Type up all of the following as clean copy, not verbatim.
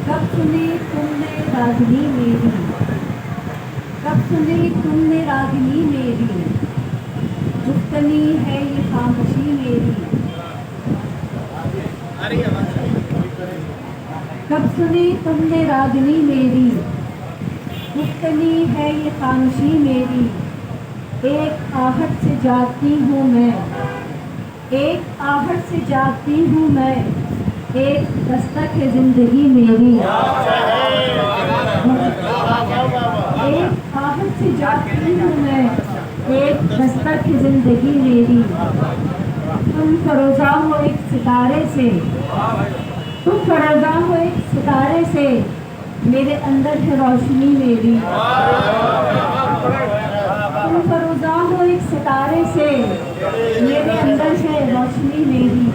कब सुनी तुमने रागिनी मेरी, कब सुनी तुमने रागिनी मेरी, गुफ्तनी है ये खामोशी मेरी। कब सुनी तुमने रागिनी मेरी, गुफ्तनी है ये खामोशी मेरी। एक आहट से जागती हूँ मैं, एक आहट से जागती हूँ मैं, एक दस्तक है जिंदगी मेरी। एक आहट से जागती हूँ मैं, एक दस्तक है जिंदगी मेरी। तुम फरोजा हो एक सितारे से, तुम फरोजा हो एक सितारे से, मेरे अंदर है रोशनी मेरी। तुम फरोजा हो एक सितारे से, मेरे अंदर है रोशनी मेरी।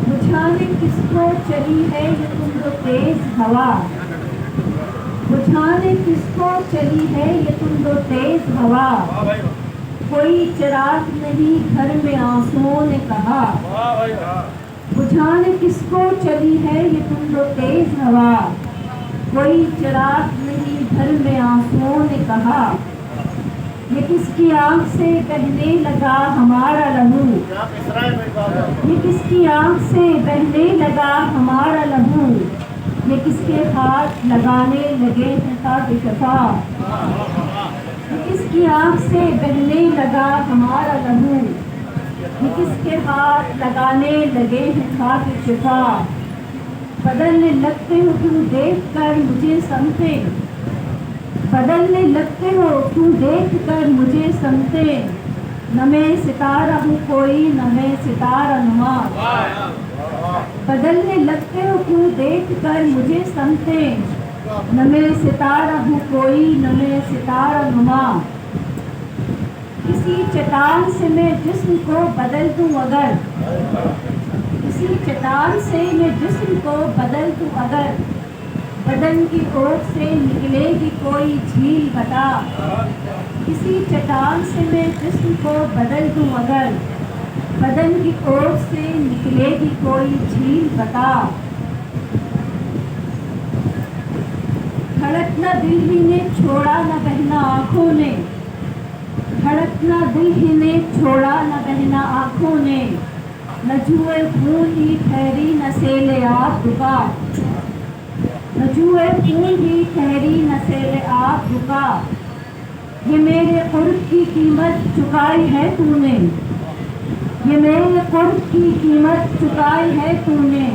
बुझाने किसको चली है ये तुम तो तेज हवा, बुझाने किसको चली है ये तुम तो तेज हवा। कोई चिराग नहीं घर में आंसुओं ने कहा, बुझाने किसको चली है ये तुम तो तेज हवा। कोई चिराग नहीं घर में आंसुओं ने कहा, ये किसकी आंख से बहने लगा हमारा लहू, ये किसकी आंख से बहने लगा हमारा लहू। ये किसके हाथ लगाने लगे हैं खाक शफा, ये किसकी आंख से बहने लगा हमारा लहू। ये किसके हाथ लगाने लगे हैं खाक शफा। बदलने लगते हो तुम देख कर मुझे समते, बदलने लगते हो तुम देख कर मुझे समते। न मैं सितारा हूँ कोई न मैं सितारा नुमा, बदलने लगते हो तुम देख कर मुझे समते। न मैं सितारा हूँ कोई न मैं सितारा नुमा। किसी चट्टान से मैं जिस्म को बदल दूँ अगर, किसी चट्टान से मैं जिस्म को बदल दूँ अगर, बदन की ओट से निकलेगी कोई झील बता। किसी चट्टान से मैं जिस्म को बदल दूँ अगर, बदन की ओट से निकलेगी कोई झील बता। धड़कना दिल ही ने छोड़ा न बहना आँखों ने, धड़कना दिल ही ने छोड़ा न बहना आँखों ने। न जुए खून ही ठहरी न सेले आग रुका, न जुए खून ही ठहरी न सेले आग रुका। ये मेरे कुर्ब की कीमत चुकाई है तूने, ये मेरे कुर्ब की कीमत चुकाई है तूने।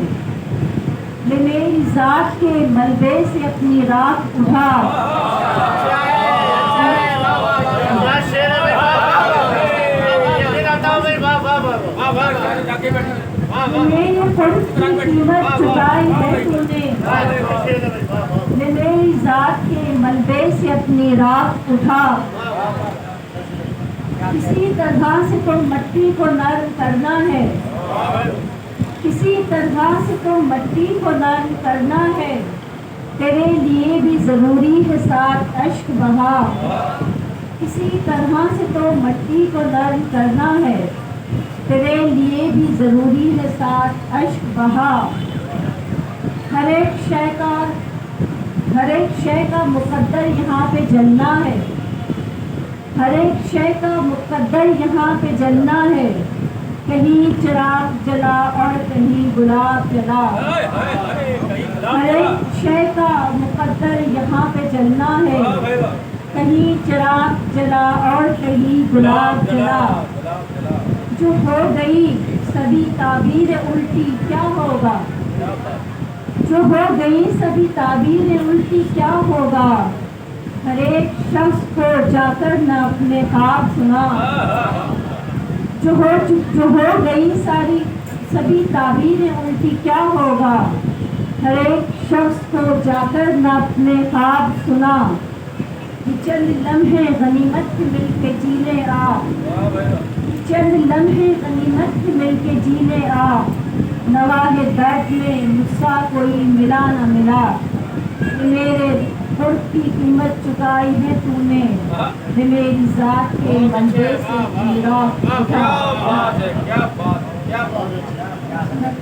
ये मेरी जात के मलबे से अपनी राख उठा, मेरे कुर्ब की कीमत चुकाई है तूने। मेरी जात के मलबे से अपनी राख उठा। किसी तरह से तो मट्टी को नर्म करना है, किसी तरह से तो मट्टी को नर्म करना है। तेरे लिए भी जरूरी है साथ अश्क बहा, किसी तरह से तो मट्टी को नर्म करना है। तेरे लिए भी जरूरी है साथ अश्क बहा। हर एक शय का मुकद्दर यहाँ पे जलना है, हर एक शय का मुकद्दर यहाँ पे जलना है। कहीं चिराग जला और कहीं गुलाब जला, हर एक शय का मुकद्दर यहाँ पे जलना है। कहीं चिराग जला और कहीं गुलाब जला। जो हो गई सभी ताबीरें उल्टी क्या होगा, जो हो गई सभी ताबीरें उल्टी क्या होगा। हर एक शख्स को जाकर न अपने ख्वाब सुना, जो हो गई सारी सभी ताबीरें उल्टी क्या होगा। हर एक शख्स को जाकर न अपने ख्वाब सुना। ये चंद लम्हे गनीमत मिल के जीने आ, चंद लम्हे गनीमत मिल के जीने आ। नवाहे दर्द में मुझसा कोई मिला न मिला, मेरे गुण की कीमत चुकाई है तूने, ये मेरी जात के बंदे से हीरा उठा।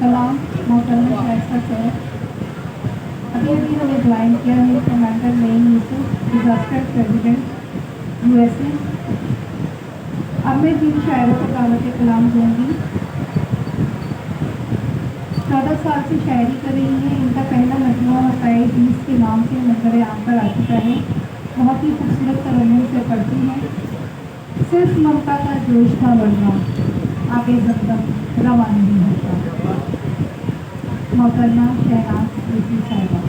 कलाम मोहतरमा शाइस्ता सर अभी हमें ज्वाइन किया है commander main Yusuf disaster president USA. अब मैं 3 शायरों को दावत कलाम दूंगी। 14 साल से शायरी कर रही हैं। इनका पहला मजमूआ मसाए 20 के नाम से नजर आम पर आ चुका है। बहुत ही खूबसूरत तरन्नुम से पढ़ती हैं। सिर्फ ममता का जोश था बढ़ना, आगे जब तक रवा नहीं होता। मोहतरमा शहनाज यूसुफ साहिबा।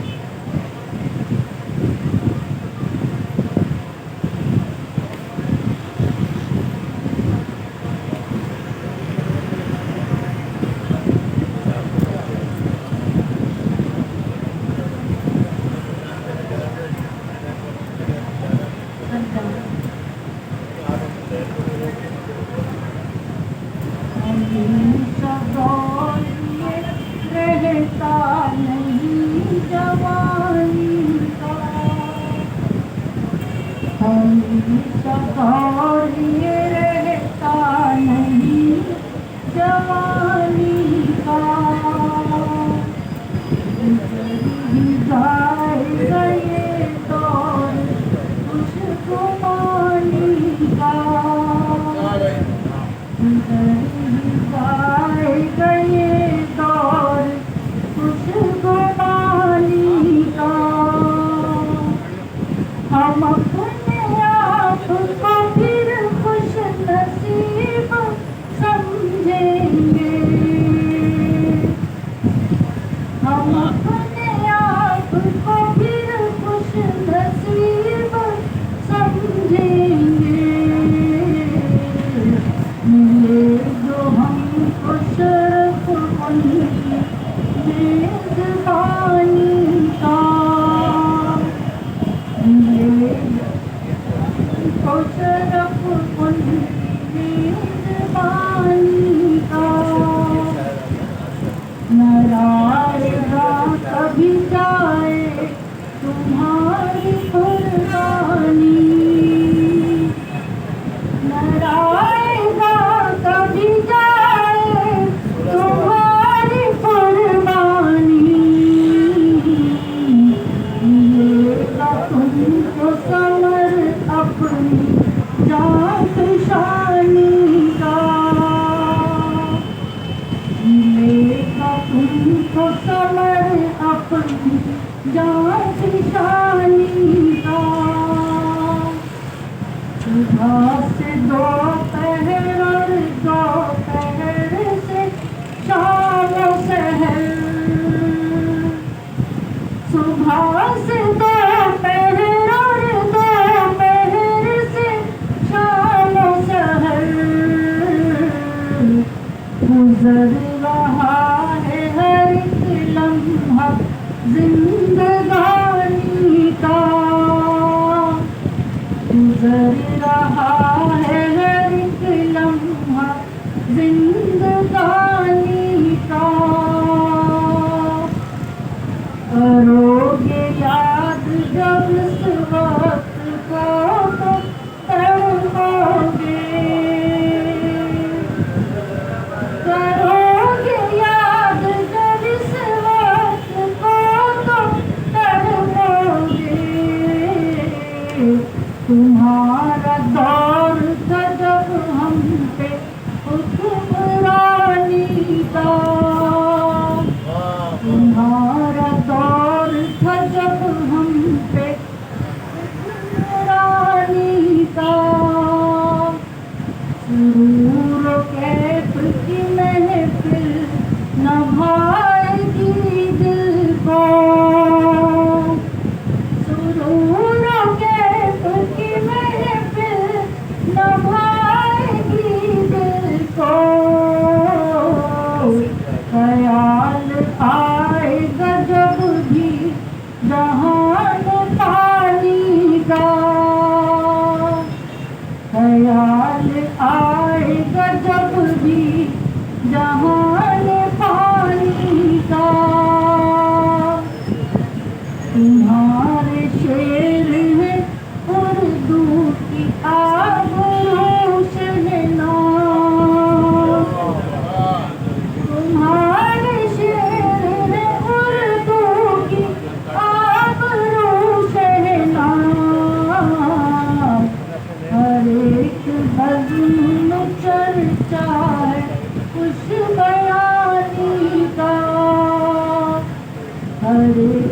हर एक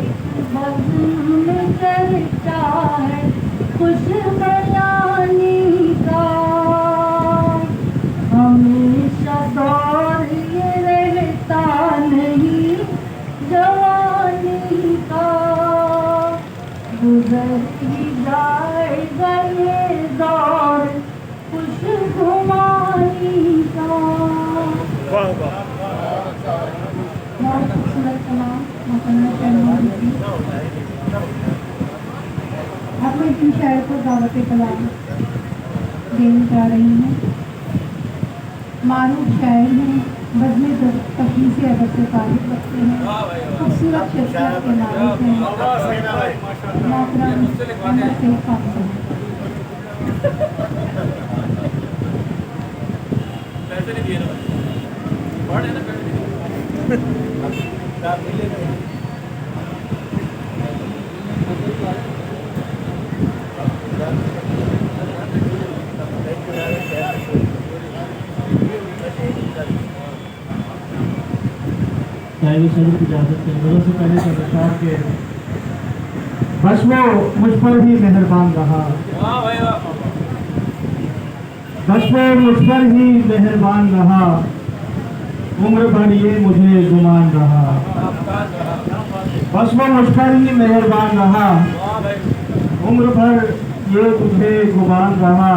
बज़्म करता है खुश बयानी का। हमेशा दौर ये रहता नहीं जवानी का, गुजर ही जाएगा ये दौर खुशगुमानी का। बहुत खूबसूरत कलाम अब मैं इसी शायर को दावत कलाम देने जा रही हूँ। मारूफ शायर हैं, बज़्म तफ़रीह से अदब से ताल्लुक़ रखते हैं, खूबसूरत शख्सियत के मालिक हैं, मोहतरम अहमद सईद खान साहब। शायरी शरीफ की इजाज़त है। मेरे से पहले का बशार के बस वो मुझ पर ही मेहरबान रहा, बस वो मुझ पर ही मेहरबान रहा, उम्र भर ये मुझे गुमान रहा। बस वो मुझ पर ही मेहरबान रहा, उम्र भर ये मुझे गुमान रहा।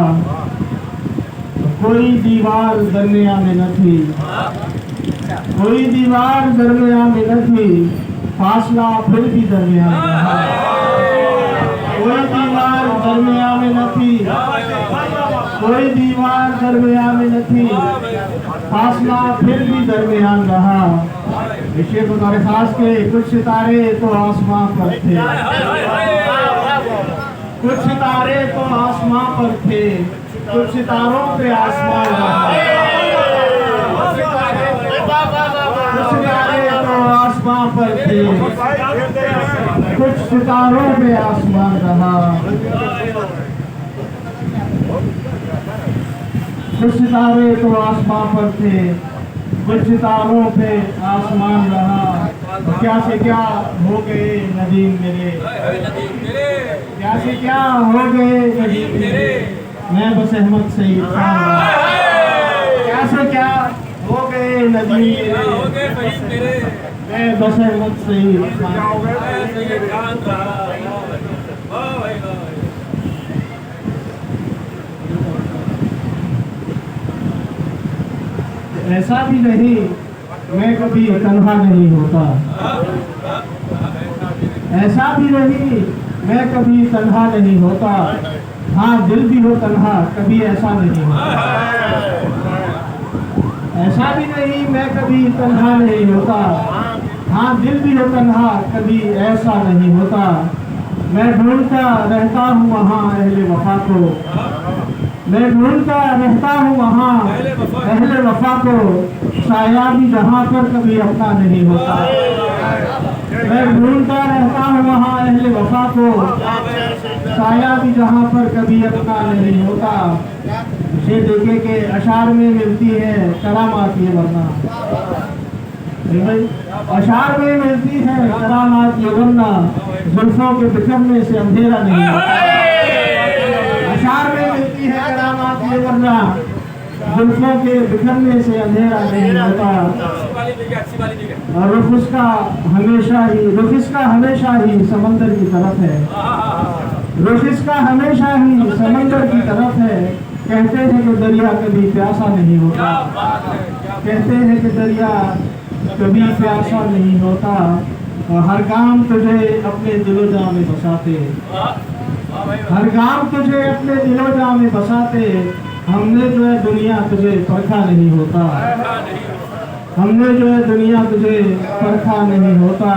कोई दीवार दरमियान में न थी, कोई दीवार दरमियान में न थी, फासला फिर भी दरमियान रहा। कोई दीवार दरमियान में न थी, कोई दीवार दरमियान में न थी, फासला फिर भी दरमियान रहा। शेख और खास के कुछ सितारे तो आसमां पर थे, कुछ सितारे तो आसमां पर थे, कुछ सितारों पे आसमान रहा। कुछ सितारे तो आसमां पर थे, कुछ सितारों पे आसमान रहा। कुछ सितारे तो आसमां पर थे, कुछ सितारों पे आसमान रहा। क्या से क्या हो गए नदीम मेरे, क्या से क्या हो गए नदीम मेरे, मैं बस अहमद सईद खान। क्या से क्या हो गए नदीम मेरे, मैं बस अहमद सईद खान। ऐसा भी नहीं मैं कभी तन्हा नहीं होता, ऐसा भी नहीं मैं कभी तन्हा नहीं होता। हाँ दिल भी हो तन्हा कभी ऐसा नहीं होता, ऐसा भी नहीं मैं कभी तन्हा नहीं होता। हाँ दिल भी हो तन्हा कभी ऐसा नहीं होता। मैं ढूंढता रहता हूँ वहाँ अहले वफा को, मैं ढूंढता रहता हूँ वहाँ अहले वफा को, साया भी जहाँ पर कभी अपना नहीं होता। मैं ढूंढता रहता हूँ वहाँ अहले वफा को, साया भी जहाँ पर कभी अपना नहीं होता। इसे देखे के अशार में मिलती है करामात ये वरना, अशार में मिलती है करामात ये वरना, जुल्फों के बिखरने से अंधेरा नहीं होता। अशार में मिलती है करामात ये वरना, जुल्फों के बिखरने से अंधेरा नहीं होता। और रुख इसका हमेशा ही समंदर की तरफ है, रुख इसका हमेशा ही समंदर की तरफ है। कहते हैं कि दरिया कभी प्यासा नहीं होता, कहते हैं कि दरिया कभी प्यासा नहीं होता। और हर काम तुझे अपने दिलो जाँ में बसाते, हर काम तुझे अपने दिलो जाँ में बसाते। हमने जो है दुनिया तुझे परखा नहीं होता, हमने जो है दुनिया तुझे परखा नहीं होता।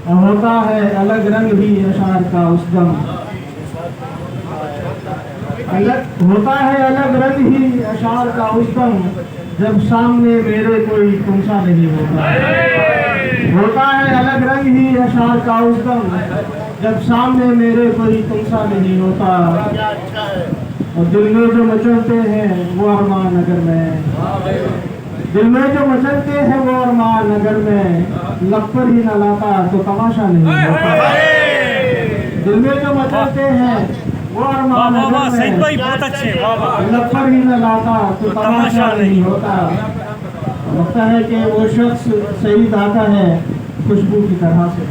और होता है अलग रंग ही अशार का उस दम, होता है अलग रंग ही अशार का उस दम, जब सामने मेरे कोई तुमसा नहीं होता। होता है अलग रंग ही अशार का उस दम, जब सामने मेरे कोई तुमसा नहीं होता। और दिल में जो मचलते हैं वो अरमान अगर मैं, दिल में जो मचलते हैं वो अरमान अगर मैं लग पर ही न लाता तो तमाशा नहीं होता। दिल में जो मचलते हैं वो अरमान वाह वाह अगर सईद मैं भाई बहुत अच्छे वाह वाह लग पर ही न लाता तो तमाशा नहीं होता। लगता है कि वो शख्स शहीद आता है खुशबू की तरह से,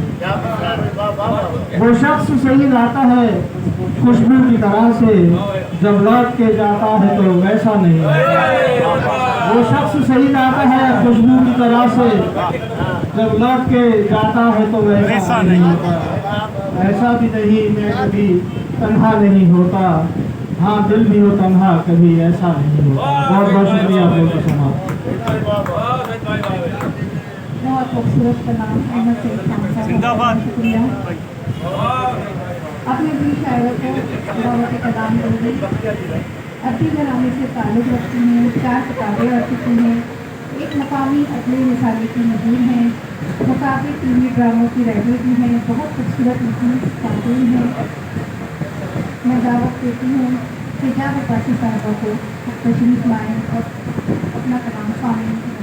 वो शख्स शहीद आता है खुशबू की तरह से, जब लौट के जाता है तो वैसा नहीं होता। वो शख्स शहीद आता है खुशबू की तरह से, जब लौट के जाता है तो वैसा नहीं होता। ऐसा भी नहीं मैं कभी तन्हा नहीं होता, हाँ दिल भी हो तन्हा कभी ऐसा नहीं होता। बहुत बहुत शुक्रिया आप लोगों का समाप्त। बहुत खूबसूरत कलाम अहमद सईद खान साहब, जिंदाबाद। शुक्रिया। अपने भी शायरों को बहुत कलाम करूँगी। अरबी घराने से ताल्लुक़ रखती हैं, 4 किताबें और चुकी हैं, एक मकामी अगले मिसाले की मजूर हैं, मुकाबले टीवी ड्रामों की राइटर भी हैं, बहुत खूबसूरत लिखी खातून हैं। मैं दावत देती हूँ कि जब पासी साहबा को तशरीफ लाएँ और अपना कलाम सामने